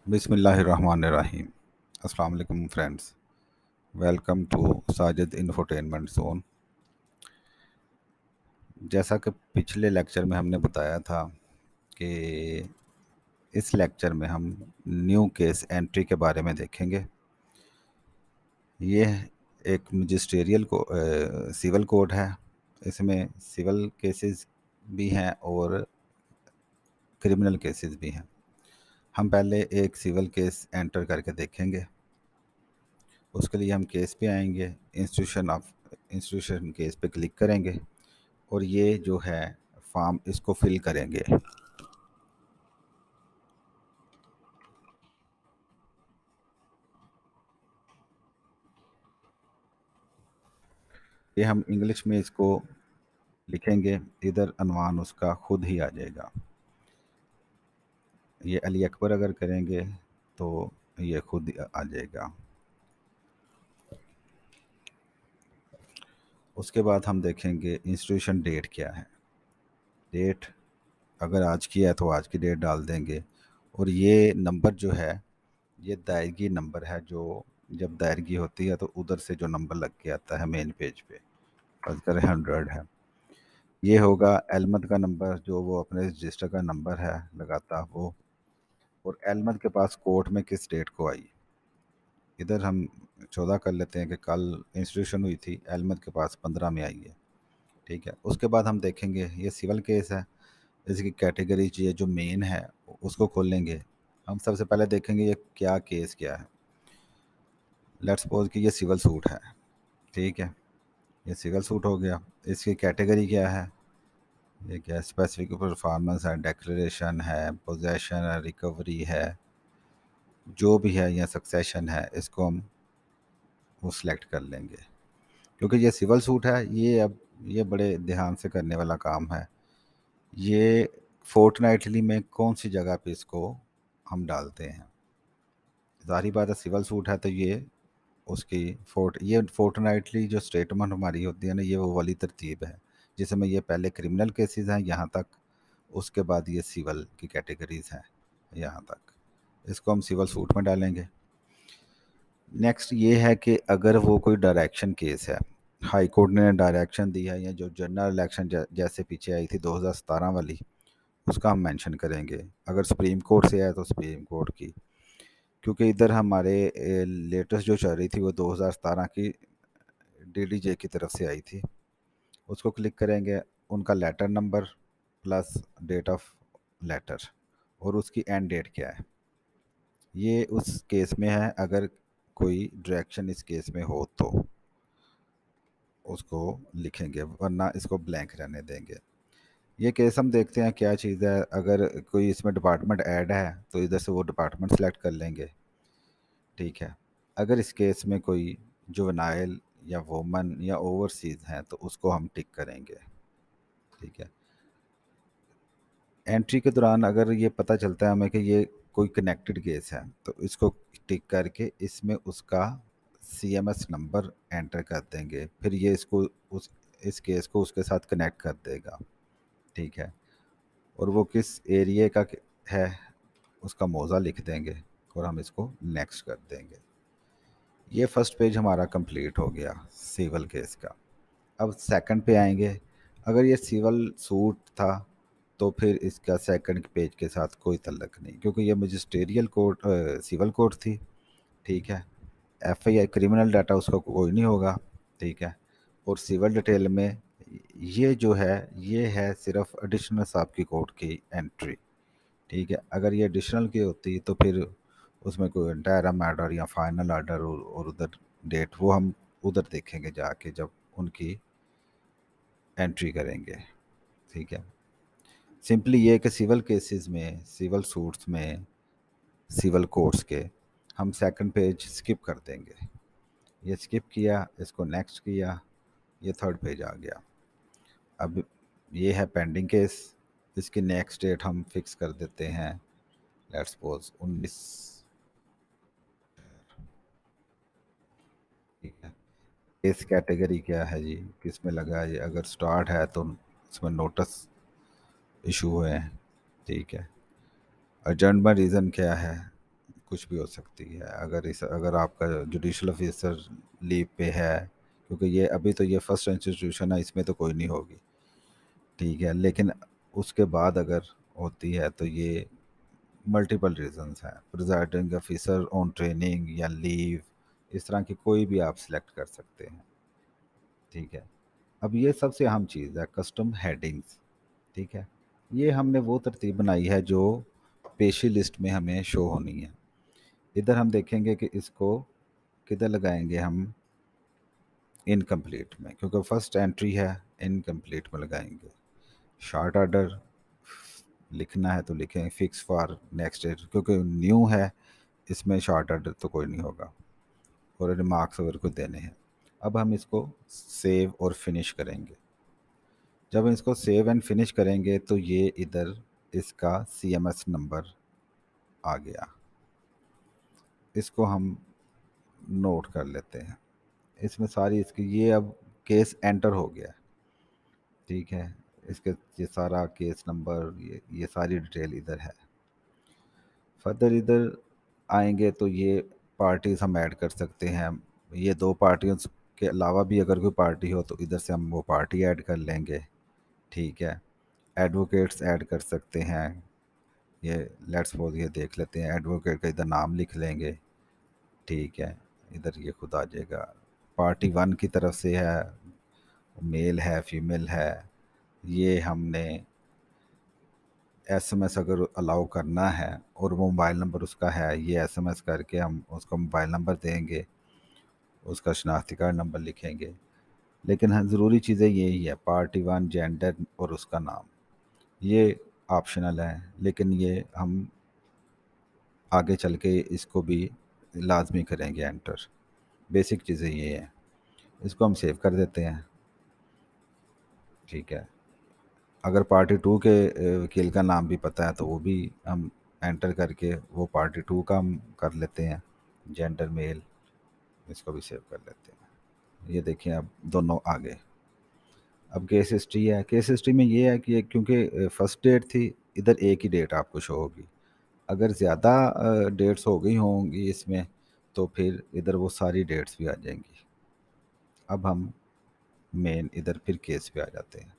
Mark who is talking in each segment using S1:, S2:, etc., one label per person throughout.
S1: बिस्मिल्लाहिर्रहमानिर्रहीम। अस्सलाम वालेकुम friends. Welcome to Sajid infotainment zone. जैसा कि पिछले लेक्चर में हमने बताया था कि इस लेक्चर में हम न्यू केस एंट्री के बारे में देखेंगे। ये एक मजिस्ट्रियल को सिविल कोड है। इसमें सिविल केसेस भी हैं और क्रिमिनल केसेस भी हैं। हम पहले एक सिविल केस एंटर करके देखेंगे। उसके लिए हम केस पे आएंगे, इंस्टीट्यूशन केस पे क्लिक करेंगे और ये जो है फॉर्म इसको फिल करेंगे। ये हम इंग्लिश में इसको लिखेंगे, इधर अनवान उसका खुद ही आ जाएगा। ये अली अकबर अगर करेंगे तो ये खुद आ जाएगा। उसके बाद हम देखेंगे इंस्टीट्यूशन डेट क्या है। डेट अगर आज की है तो आज की डेट डाल देंगे। और ये नंबर जो है ये दायरगी नंबर है, जो जब दायरगी होती है तो उधर से जो नंबर लग के आता है मेन पेज पे, अगर 100 है। ये होगा एलमद का नंबर, जो वो अपने रजिस्टर का नंबर है लगाता वो। और एलमद के पास कोर्ट में किस डेट को आई, इधर हम 14 कर लेते हैं कि कल इंस्टीट्यूशन हुई थी, एलमद के पास 15 में आई है। ठीक है। उसके बाद हम देखेंगे ये सिविल केस है, इसकी कैटेगरी ये जो मेन है उसको खोलेंगे। हम सबसे पहले देखेंगे ये क्या केस क्या है। लेट्स सपोज कि ये सिविल सूट है। ठीक है, ये सिविल सूट हो गया। इसकी कैटेगरी क्या है, ये क्या स्पेसिफिक परफॉर्मेंस है, डिक्लेरेशन है, पोजेशन है, रिकवरी है, जो भी है, या सक्सेशन है, इसको हम वो सिलेक्ट कर लेंगे। क्योंकि ये सिविल सूट है, ये अब ये बड़े ध्यान से करने वाला काम है। ये फोर्टनाइटली में कौन सी जगह पे इसको हम डालते हैं। ज़ाहिर बात है सिविल सूट है तो ये फोर्टनाइटली जो स्टेटमेंट हमारी होती है ना, ये वो वाली तरतीब है जिसमें ये पहले क्रिमिनल केसेस हैं यहाँ तक, उसके बाद ये सिविल की कैटेगरीज हैं यहाँ तक। इसको हम सिविल सूट में डालेंगे। नेक्स्ट ये है कि अगर वो कोई डायरेक्शन केस है, हाई कोर्ट ने डायरेक्शन दी है, या जो जनरल इलेक्शन जैसे पीछे आई थी 2017 वाली, उसका हम मेंशन करेंगे। अगर सुप्रीम कोर्ट से है तो सुप्रीम कोर्ट की, क्योंकि इधर हमारे लेटेस्ट जो चल रही थी वो 2017 की डीडीजे की तरफ से आई थी। उसको क्लिक करेंगे, उनका letter number plus date of letter और उसकी एंड डेट क्या है, ये उस केस में है। अगर कोई डायरेक्शन इस केस में हो तो उसको लिखेंगे, वरना इसको ब्लैंक रहने देंगे। ये केस हम देखते हैं क्या चीज़ है। अगर कोई इसमें डिपार्टमेंट ऐड है तो इधर से वो डिपार्टमेंट सेलेक्ट कर लेंगे। ठीक है। अगर इस केस में कोई जुवेनाइल या वोमन या ओवरसीज हैं तो उसको हम टिक करेंगे। ठीक है। एंट्री के दौरान अगर ये पता चलता है हमें कि ये कोई कनेक्टेड केस है तो इसको टिक करके इसमें उसका सीएमएस नंबर एंटर कर देंगे, फिर ये इसको उस इस केस को उसके साथ कनेक्ट कर देगा। ठीक है। और वो किस एरिया का है उसका मौज़ा लिख देंगे और हम इसको नेक्स्ट कर देंगे। ये फर्स्ट पेज हमारा कंप्लीट हो गया सिविल केस का। अब सेकंड पे आएंगे। अगर ये सिविल सूट था तो फिर इसका सेकंड पेज के साथ कोई तल्लक नहीं, क्योंकि ये मजिस्ट्रियल कोर्ट सिविल कोर्ट थी। ठीक है। एफआईआर क्रिमिनल डाटा उसका कोई नहीं होगा। ठीक है। और सिविल डिटेल में ये जो है ये है सिर्फ एडिशनल साहब की कोर्ट की एंट्री। ठीक है। अगर ये एडिशनल की होती तो फिर उसमें कोई इंटरम आर्डर या फाइनल आर्डर और उधर डेट वो हम उधर देखेंगे जाके जब उनकी एंट्री करेंगे। ठीक है। सिंपली ये कि सिविल केसेस में, सिविल सूट्स में, सिविल कोर्ट्स के हम सेकंड पेज स्किप कर देंगे। ये स्किप किया, इसको नेक्स्ट किया, ये थर्ड पेज आ गया। अब ये है पेंडिंग केस, इसकी नेक्स्ट डेट हम फिक्स कर देते हैं, लेट्स सपोज 19। ठीक है। केस कैटेगरी क्या है जी, किस में लगा है ये, अगर स्टार्ट है तो इसमें नोटिस इशू हुए हैं। ठीक है। अर्जेंट में रीज़न क्या है, कुछ भी हो सकती है। अगर आपका जुडिशल ऑफिसर लीव पे है, क्योंकि ये अभी तो ये फर्स्ट इंस्टीट्यूशन है, इसमें तो कोई नहीं होगी, ठीक है। लेकिन उसके बाद अगर होती है तो ये मल्टीपल रीजंस हैं। प्रिजाइडिंग ऑफिसर ऑन ट्रेनिंग या लीव, इस तरह की कोई भी आप सिलेक्ट कर सकते हैं, ठीक है। अब ये सबसे अहम चीज़ है कस्टम हेडिंग्स, ठीक है। ये हमने वो तरतीब बनाई है जो पेशी लिस्ट में हमें शो होनी है। इधर हम देखेंगे कि इसको किधर लगाएंगे हम, इनकम्प्लीट में, क्योंकि फर्स्ट एंट्री है, इनकम्प्लीट में लगाएंगे। शॉर्ट ऑर्डर लिखना है तो लिखें फिक्स फॉर नेक्स्ट डेट, क्योंकि न्यू है, इसमें शॉर्ट ऑर्डर तो कोई नहीं होगा, और रिमार्क्स अगर कोई देने हैं। अब हम इसको सेव और फिनिश करेंगे। जब हम इसको सेव एंड फिनिश करेंगे तो ये इधर इसका CMS नंबर आ गया। इसको हम नोट कर लेते हैं। इसमें सारी इसकी ये अब केस एंटर हो गया, ठीक है। इसके ये सारा केस नंबर, ये सारी डिटेल इधर है। फर्दर इधर आएंगे तो ये पार्टीज हम ऐड कर सकते हैं। ये दो पार्टियों के अलावा भी अगर कोई पार्टी हो तो इधर से हम वो पार्टी ऐड कर लेंगे, ठीक है। एडवोकेट्स ऐड कर सकते हैं। ये लेट्स सपोज ये देख लेते हैं, एडवोकेट का इधर नाम लिख लेंगे, ठीक है। इधर ये खुद आ जाएगा। पार्टी वन की तरफ से है, मेल है फीमेल है, ये हमने SMS अगर अलाउ करना है और वो मोबाइल नंबर उसका है, ये SMS करके हम उसको मोबाइल नंबर देंगे, उसका शनाख्ती कार्ड नंबर लिखेंगे। लेकिन हाँ, ज़रूरी चीज़ें यही है, पार्टी वन, जेंडर और उसका नाम, ये ऑप्शनल है, लेकिन ये हम आगे चल के इसको भी लाजमी करेंगे एंटर। बेसिक चीज़ें ये हैं। इसको हम सेव कर देते हैं, ठीक है। अगर पार्टी टू के वकील का नाम भी पता है तो वो भी हम एंटर करके वो पार्टी टू का हम कर लेते हैं, जेंडर मेल, इसको भी सेव कर लेते हैं। ये देखिए अब दोनों आ गए। अब केस हिस्ट्री है। केस हिस्ट्री में ये है कि क्योंकि फर्स्ट डेट थी, इधर एक ही डेट आपको शो होगी। अगर ज़्यादा डेट्स हो गई होंगी इसमें तो फिर इधर वो सारी डेट्स भी आ जाएंगी। अब हम मेन इधर फिर केस पे आ जाते हैं।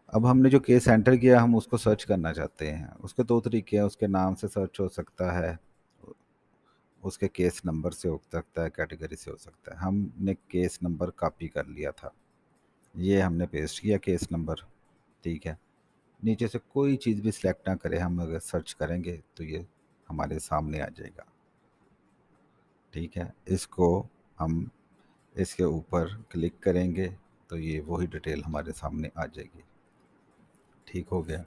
S1: अब हमने जो केस एंटर किया हम उसको सर्च करना चाहते हैं। उसके दो तरीके हैं, उसके नाम से सर्च हो सकता है, उसके केस नंबर से हो सकता है, कैटेगरी से हो सकता है। हमने केस नंबर कॉपी कर लिया था, ये हमने पेस्ट किया केस नंबर, ठीक है। नीचे से कोई चीज़ भी सिलेक्ट ना करें, हम अगर सर्च करेंगे तो ये हमारे सामने आ जाएगा, ठीक है। इसको हम इसके ऊपर क्लिक करेंगे तो ये वही डिटेल हमारे सामने आ जाएगी, ठीक हो गया।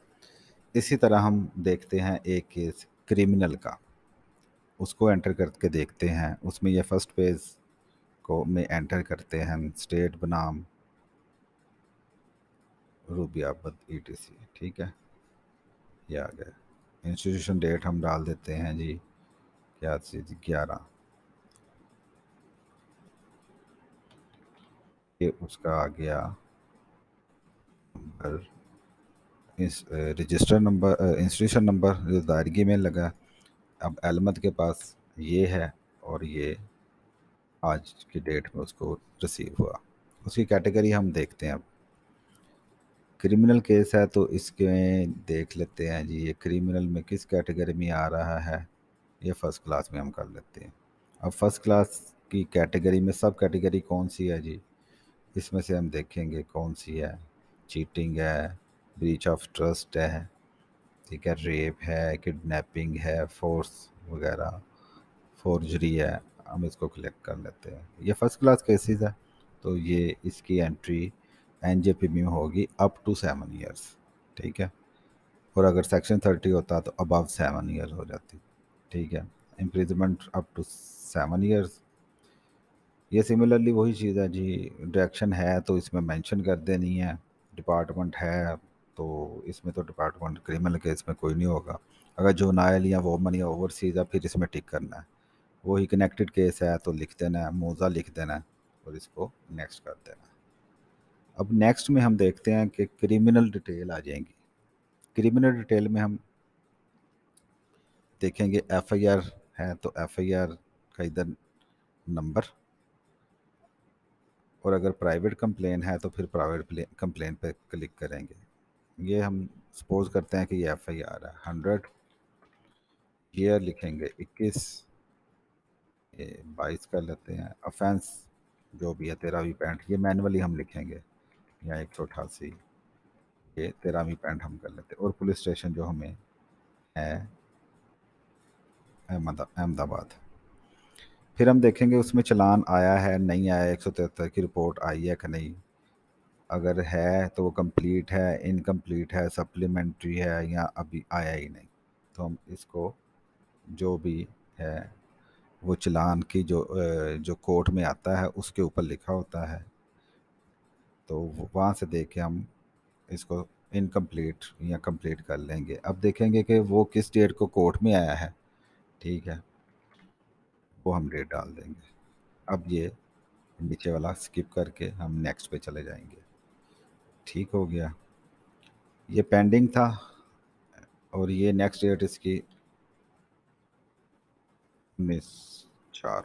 S1: इसी तरह हम देखते हैं एक केस क्रिमिनल का, उसको एंटर करके देखते हैं। उसमें ये फर्स्ट पेज को में एंटर करते हैं हम, स्टेट बनाम रूबियाबद ETC, ठीक है। ये आ गया। इंस्टीट्यूशन डेट हम डाल देते हैं जी, क्या चीज़ 11, ये उसका आ गया नंबर, इस रजिस्टर नंबर, इंस्टीट्यूशन नंबर जो दायरगी में लगा। अब अलमद के पास ये है और ये आज की डेट में उसको रिसीव हुआ। उसकी कैटेगरी हम देखते हैं। अब क्रिमिनल केस है तो इसके देख लेते हैं जी, ये क्रिमिनल में किस कैटेगरी में आ रहा है। ये फर्स्ट क्लास में हम कर लेते हैं। अब फर्स्ट क्लास की कैटेगरी में सब कैटेगरी कौन सी है जी, इसमें से हम देखेंगे कौन सी है। चीटिंग है, ब्रीच ऑफ ट्रस्ट है, ठीक है, रेप है, किडनैपिंग है, फोर्स वगैरह, फोर्जरी है। हम इसको क्लिक कर लेते हैं। ये फर्स्ट क्लास केसेस है तो ये इसकी एंट्री NJP में होगी अप टू 7 ईयर्स, ठीक है। और अगर सेक्शन 30 होता तो अबव 7 ईयर्स हो जाती, ठीक है। Imprisonment up to 7 years. ये सिमिलरली वही चीज़ है जी, डायरेक्शन है तो इसमें मेंशन कर देनी है, डिपार्टमेंट है तो इसमें तो डिपार्टमेंट क्रिमिनल केस में कोई नहीं होगा। अगर जुनाइल या वोमन या ओवरसीज है फिर इसमें टिक करना है। वही कनेक्टेड केस है तो लिख देना है, मोज़ा लिख देना है और इसको नेक्स्ट कर देना है। अब नेक्स्ट में हम देखते हैं कि क्रिमिनल डिटेल आ जाएंगी। क्रिमिनल डिटेल में हम देखेंगे एफआईआर है तो एफआईआर का इधर नंबर, और अगर प्राइवेट कंप्लेन है तो फिर प्राइवेट कंप्लेन पे क्लिक करेंगे। ये हम सपोज करते हैं कि ये एफआईआर है 100, ईयर लिखेंगे 21, ये 22 कर लेते हैं, ऑफेंस जो भी है 13-65, ये मैनुअली हम लिखेंगे, या 188, ये 13-65 हम कर लेते हैं। और पुलिस स्टेशन जो हमें है अहमदाबाद। फिर हम देखेंगे उसमें चालान आया है नहीं आया, 173 की रिपोर्ट आई है कि नहीं, अगर है तो वो कंप्लीट है, इनकम्प्लीट है, सप्लीमेंट्री है, या अभी आया ही नहीं। तो हम इसको जो भी है वो चालान की जो कोर्ट में आता है उसके ऊपर लिखा होता है, तो वहाँ से देख के हम इसको इनकम्प्लीट या कंप्लीट कर लेंगे। अब देखेंगे कि वो किस डेट को कोर्ट में आया है, ठीक है, वो हम डेट डाल देंगे। अब ये नीचे वाला स्किप करके हम नेक्स्ट पे चले जाएंगे। ठीक हो गया, ये पेंडिंग था, और ये नेक्स्ट डेट इसकी 19/4।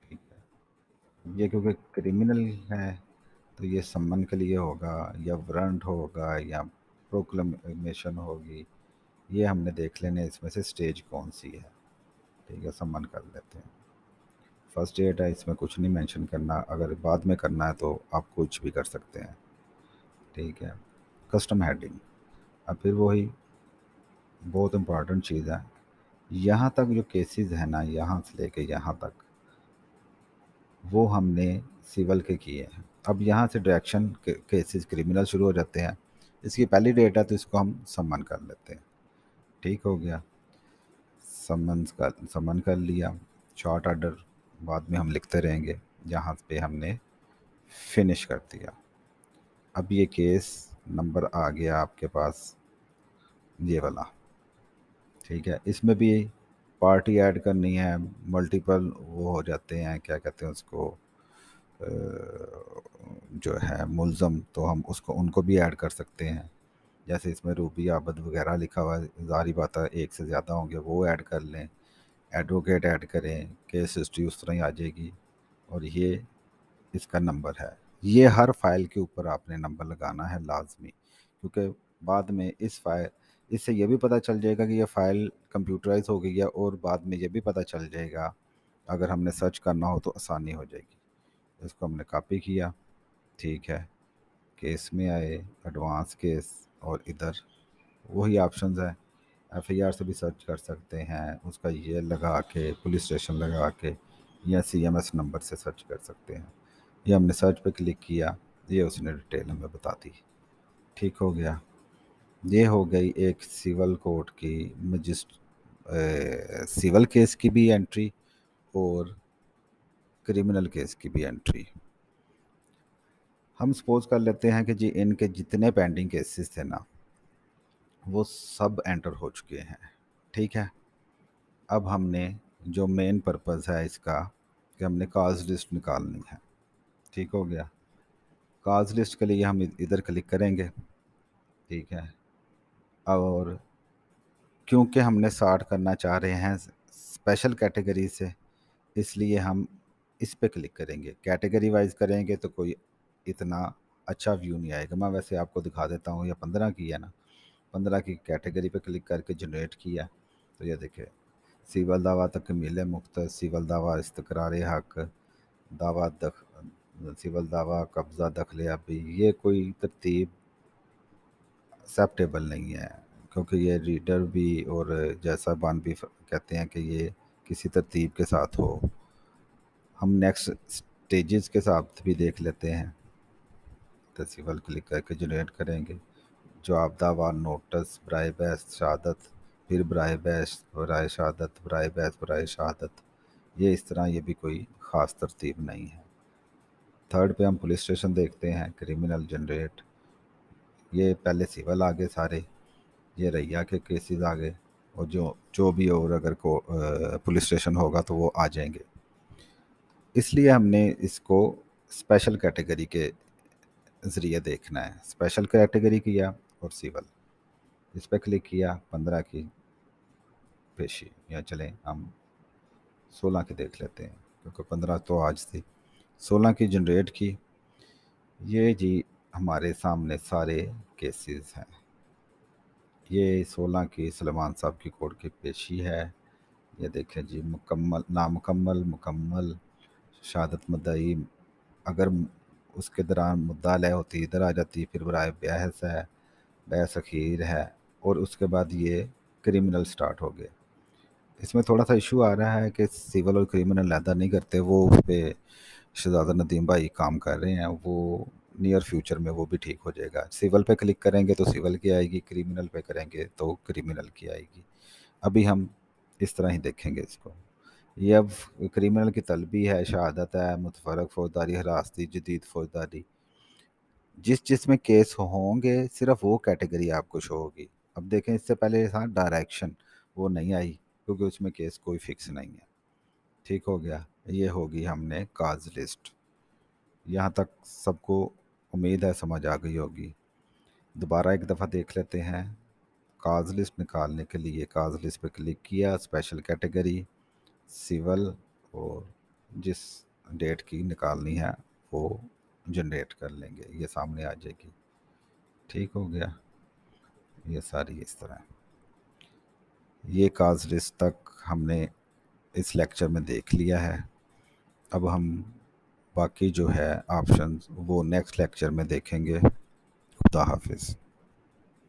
S1: ठीक है, ये क्योंकि क्रिमिनल है तो ये सम्मन के लिए होगा, या वारंट होगा, या प्रोक्लेमेशन होगी, ये हमने देख लेने इसमें से स्टेज कौन सी है। ठीक है, सम्मन कर लेते हैं। फर्स्ट डेट है, इसमें कुछ नहीं मेंशन करना, अगर बाद में करना है तो आप कुछ भी कर सकते हैं। ठीक है, कस्टम हेडिंग। अब फिर वही बहुत इंपॉर्टेंट चीज़ है, यहाँ तक जो केसेस है ना, यहाँ से लेके यहाँ तक वो हमने सिविल के किए हैं। अब यहाँ से डायरेक्शन केसेस क्रिमिनल शुरू हो जाते हैं। इसकी पहली डेट है तो इसको हम सम्मन कर लेते हैं। ठीक हो गया, सम्मन कर लिया। शॉर्ट ऑर्डर बाद में हम लिखते रहेंगे, जहाँ पे हमने फिनिश कर दिया। अब ये केस नंबर आ गया आपके पास, ये वाला। ठीक है, इसमें भी पार्टी ऐड करनी है, मल्टीपल वो हो जाते हैं, क्या कहते हैं उसको, अ, जो है मुलज़म, तो हम उसको उनको भी ऐड कर सकते हैं। जैसे इसमें रूबी आबद वगैरह लिखा हुआ है, ज़ाहिर बात है एक से ज़्यादा होंगे, वो ऐड कर लें। एडवोकेट ऐड करें, केस हिस्ट्री उस तरह ही आ जाएगी। और ये इसका नंबर है। ये हर फाइल के ऊपर आपने नंबर लगाना है लाजमी, क्योंकि बाद में इस फाइल, इससे ये भी पता चल जाएगा कि ये फ़ाइल कंप्यूटराइज हो गई है, और बाद में ये भी पता चल जाएगा अगर हमने सर्च करना हो तो आसानी हो जाएगी। इसको हमने कॉपी किया। ठीक है, केस में आए, एडवांस केस, और इधर वही ऑप्शंस है। एफआईआर से भी सर्च कर सकते हैं, उसका ये लगा के पुलिस स्टेशन लगा के, या सीएमएस नंबर से सर्च कर सकते हैं। ये हमने सर्च पे क्लिक किया, ये उसने डिटेल हमें बता दी। ठीक हो गया, ये हो गई एक सिविल कोर्ट की सिविल केस की भी एंट्री, और क्रिमिनल केस की भी एंट्री। हम सपोज कर लेते हैं कि जी इनके जितने पेंडिंग केसेस थे ना, वो सब एंटर हो चुके हैं। ठीक है, अब हमने जो मेन पर्पज़ है इसका, कि हमने काज लिस्ट निकालनी है। ठीक हो गया, काज लिस्ट के लिए हम इधर क्लिक करेंगे। ठीक है, और क्योंकि हमने सॉर्ट करना चाह रहे हैं स्पेशल कैटेगरी से, इसलिए हम इस पे क्लिक करेंगे। कैटेगरी वाइज करेंगे तो कोई इतना अच्छा व्यू नहीं आएगा। मैं वैसे आपको दिखा देता हूँ, या 15 की है ना, 15 की कैटेगरी पे क्लिक करके जनरेट किया, तो ये देखिए, सिविल दावा तकमील मुख्तर, सिविल दावा इस्तकरार हक, दावा दख सिविल दावा कब्ज़ा दखलियाबी, ये कोई तरतीब एक्सेप्टेबल नहीं है, क्योंकि ये रीडर भी और जैसा बान भी कहते हैं कि ये किसी तरतीब के साथ हो। हम नेक्स्ट स्टेजेस के साथ भी देख लेते हैं। तो सिविल क्लिक करके जनरेट करेंगे, जवाब दावा, नोटिस, बराए बहस, शहादत, फिर बराए बहस, बराए शहादत, बराए बहस, बराए शहादत। ये इस तरह, ये भी कोई ख़ास तरतीब नहीं है। थर्ड पे हम पुलिस स्टेशन देखते हैं, क्रिमिनल जनरेट, ये पहले सिविल आ गए सारे, ये रैया के केसेस आ गए, और जो जो भी और अगर को पुलिस स्टेशन होगा तो वो आ जाएंगे। इसलिए हमने इसको स्पेशल कैटेगरी के ज़रिए देखना है। स्पेशल कैटेगरी किया और सिविल, इस पर क्लिक किया, 15 की, पेशी, या चलें हम 16 की देख लेते हैं, क्योंकि 15 तो आज थी, 16 की जनरेट की। ये जी हमारे सामने सारे केसेस हैं। ये 16 की सलमान साहब की कोर्ट की पेशी है। ये देखें जी, मुकम्मल, नामुकम्मल, मुकम्मल, शहादत मुद्दई, अगर उसके दौरान मुद्दा लय होती इधर आ जाती, फिर बराए बहस है, बहस अखीर है, और उसके बाद ये क्रिमिनल स्टार्ट हो गए। इसमें थोड़ा सा इशू आ रहा है कि सिविल और क्रिमिनल अलहदा नहीं करते, वो उस पर शहजादा नदीम भाई काम कर रहे हैं, वो नियर फ्यूचर में वो भी ठीक हो जाएगा। सिविल पे क्लिक करेंगे तो सिविल की आएगी, क्रिमिनल पे करेंगे तो क्रिमिनल की आएगी। अभी हम इस तरह ही देखेंगे इसको। ये अब क्रिमिनल की तलबी है, शहादत है, मुतफरक फौजदारी, हरासती, जदीद फौजदारी, जिस जिसमें केस होंगे सिर्फ वो कैटेगरी आपको शो होगी। अब देखें, इससे पहले था डायरेक्शन, वो नहीं आई क्योंकि उसमें केस कोई फिक्स नहीं है। ठीक हो गया। ये होगी हमने काज लिस्ट। यहाँ तक सबको उम्मीद है समझ आ गई होगी। दोबारा एक दफ़ा देख लेते हैं। काज लिस्ट निकालने के लिए काज लिस्ट पे क्लिक किया, स्पेशल कैटेगरी, सिविल, और जिस डेट की निकालनी है वो जनरेट कर लेंगे, ये सामने आ जाएगी। ठीक हो गया। ये सारी इस तरह, ये काज लिस्ट तक हमने इस लेक्चर में देख लिया है। अब हम बाकी जो है ऑप्शंस वो नेक्स्ट लेक्चर में देखेंगे। खुदा हाफिज़।